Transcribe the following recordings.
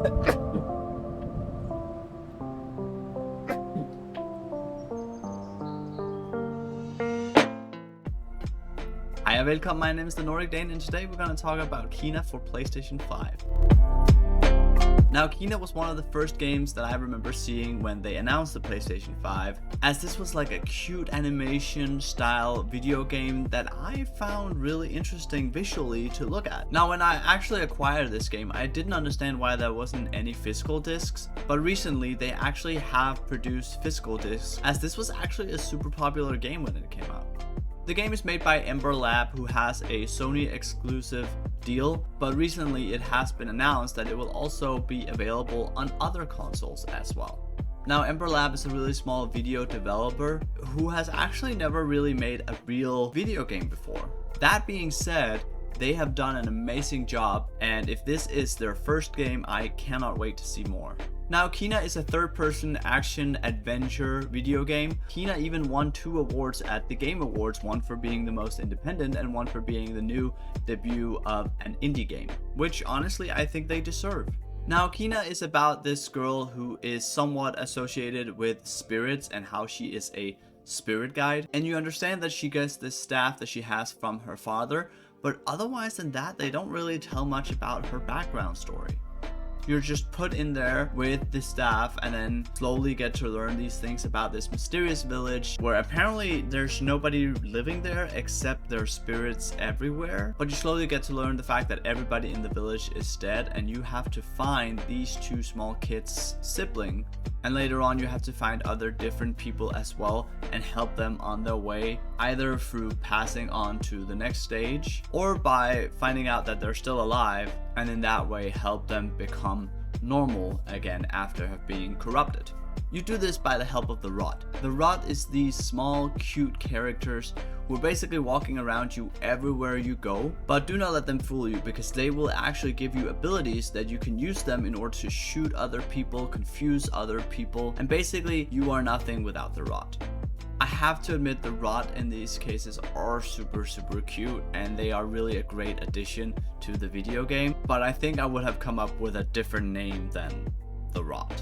Hi, welcome. My name is TheNordicDane, and today we're going to talk about Kena for PlayStation 5. Now, Kena was one of the first games that I remember seeing when they announced the PlayStation 5, as this was like a cute animation style video game that I found really interesting visually to look at. Now, when I actually acquired this game, I didn't understand why there wasn't any physical discs, but recently they actually have produced physical discs, as this was actually a super popular game when it came out. The game is made by Ember Lab, who has a Sony exclusive deal, but recently it has been announced that it will also be available on other consoles as well. Now, Ember Lab is a really small video developer who has actually never really made a real video game before. That being said, they have done an amazing job, and if this is their first game, I cannot wait to see more. Now, Kena is a third-person action-adventure video game. Kena even won 2 awards at the Game Awards, one for being the most independent and one for being the new debut of an indie game, which honestly I think they deserve. Now, Kena is about this girl who is somewhat associated with spirits and how she is a spirit guide, and you understand that she gets this staff that she has from her father, but otherwise than that, they don't really tell much about her background story. You're just put in there with the staff and then slowly get to learn these things about this mysterious village where apparently there's nobody living there except their spirits everywhere. But you slowly get to learn the fact that everybody in the village is dead, and you have to find these 2 small kids' sibling. And later on you have to find other different people as well and help them on their way, either through passing on to the next stage or by finding out that they're still alive, and in that way help them become normal again after being corrupted. You do this by the help of the Rot. The Rot is these small cute characters who are basically walking around you everywhere you go, but do not let them fool you, because they will actually give you abilities that you can use them in order to shoot other people, confuse other people, and basically you are nothing without the Rot. I have to admit, the Rot in these cases are super cute, and they are really a great addition to the video game, but I think I would have come up with a different name than the Rot.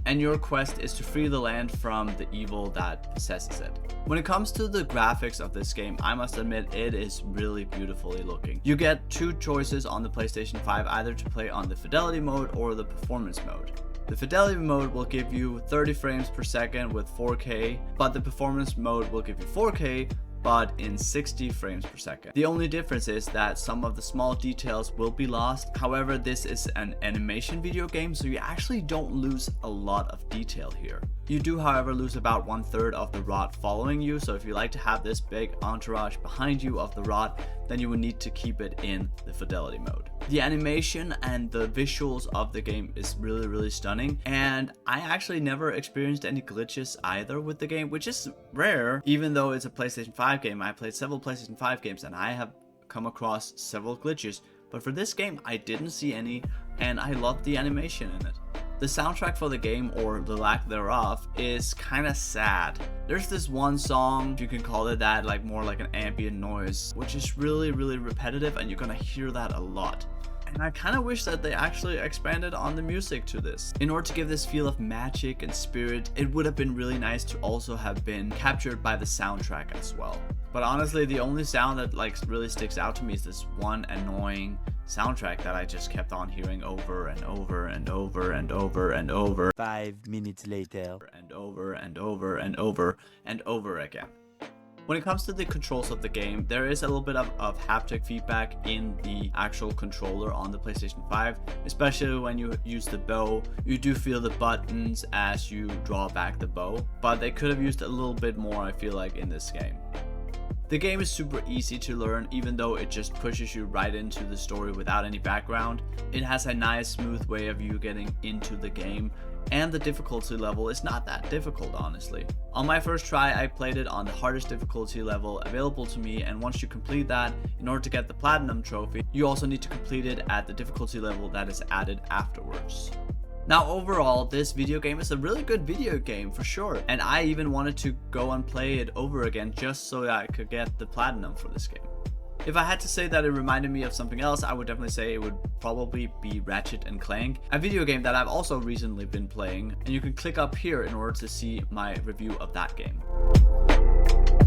And your quest is to free the land from the evil that possesses it. When it comes to the graphics of this game, I must admit it is really beautifully looking. You get 2 choices on the PlayStation 5, either to play on the fidelity mode or the performance mode. The fidelity mode will give you 30 frames per second with 4K, but the performance mode will give you 4K, but in 60 frames per second. The only difference is that some of the small details will be lost. However, this is an animation video game, so you actually don't lose a lot of detail here. You do, however, lose about 1/3 of the Rot following you, so if you like to have this big entourage behind you of the Rot, then you would need to keep it in the fidelity mode. The animation and the visuals of the game is really stunning, and I actually never experienced any glitches either with the game, which is rare. Even though it's a PlayStation 5 game, I played several PlayStation 5 games and I have come across several glitches, but for this game I didn't see any, and I loved the animation in it. The soundtrack for the game, or the lack thereof, is kind of sad. There's this one song, if you can call it that, like more like an ambient noise, which is really repetitive, and you're gonna hear that a lot. And I kind of wish that they actually expanded on the music to this. In order to give this feel of magic and spirit, it would have been really nice to also have been captured by the soundtrack as well. But honestly, the only sound that really sticks out to me is this one annoying soundtrack that I just kept on hearing over and over and over and over and over. 5 minutes later. And over and over and over and over again. When it comes to the controls of the game, there is a little bit of haptic feedback in the actual controller on the PlayStation 5, especially when you use the bow. You do feel the buttons as you draw back the bow, but they could have used a little bit more, I feel like, in this game. The game is super easy to learn, even though it just pushes you right into the story without any background. It has a nice smooth way of you getting into the game, and the difficulty level is not that difficult, honestly. On my first try, I played it on the hardest difficulty level available to me, and once you complete that, in order to get the platinum trophy, you also need to complete it at the difficulty level that is added afterwards. Now, overall, this video game is a really good video game for sure, and I even wanted to go and play it over again just so that I could get the platinum for this game. If I had to say that it reminded me of something else, I would definitely say it would probably be Ratchet & Clank, a video game that I've also recently been playing, and you can click up here in order to see my review of that game.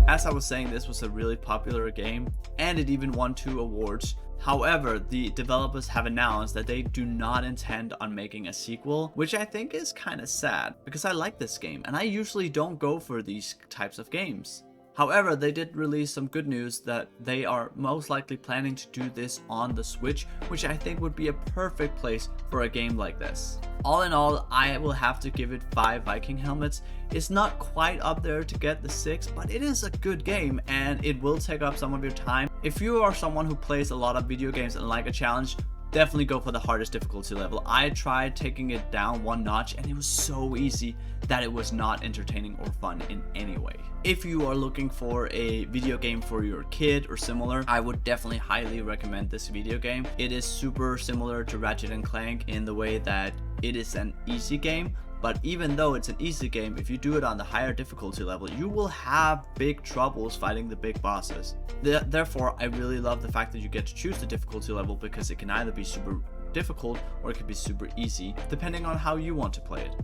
As I was saying, this was a really popular game, and it even won 2 awards. However, the developers have announced that they do not intend on making a sequel, which I think is kind of sad, because I like this game, and I usually don't go for these types of games. However, they did release some good news that they are most likely planning to do this on the Switch, which I think would be a perfect place for a game like this. All in all, I will have to give it 5 Viking helmets. It's not quite up there to get the 6, but it is a good game and it will take up some of your time. If you are someone who plays a lot of video games and like a challenge, definitely go for the hardest difficulty level. I tried taking it down 1 notch and it was so easy that it was not entertaining or fun in any way. If you are looking for a video game for your kid or similar, I would definitely highly recommend this video game. It is super similar to Ratchet & Clank in the way that it is an easy game, but even though it's an easy game, if you do it on the higher difficulty level, you will have big troubles fighting the big bosses. Therefore, I really love the fact that you get to choose the difficulty level, because it can either be super difficult or it could be super easy, depending on how you want to play it.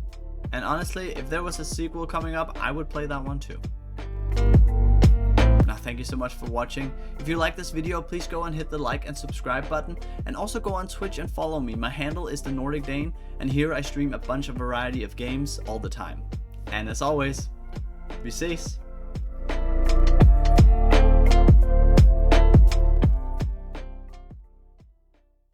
And honestly, if there was a sequel coming up, I would play that one too. Now, thank you so much for watching. If you like this video, please go and hit the like and subscribe button, and also go on Twitch and follow me. My handle is TheNordicDane, and here I stream a bunch of variety of games all the time. And as always, vi ses!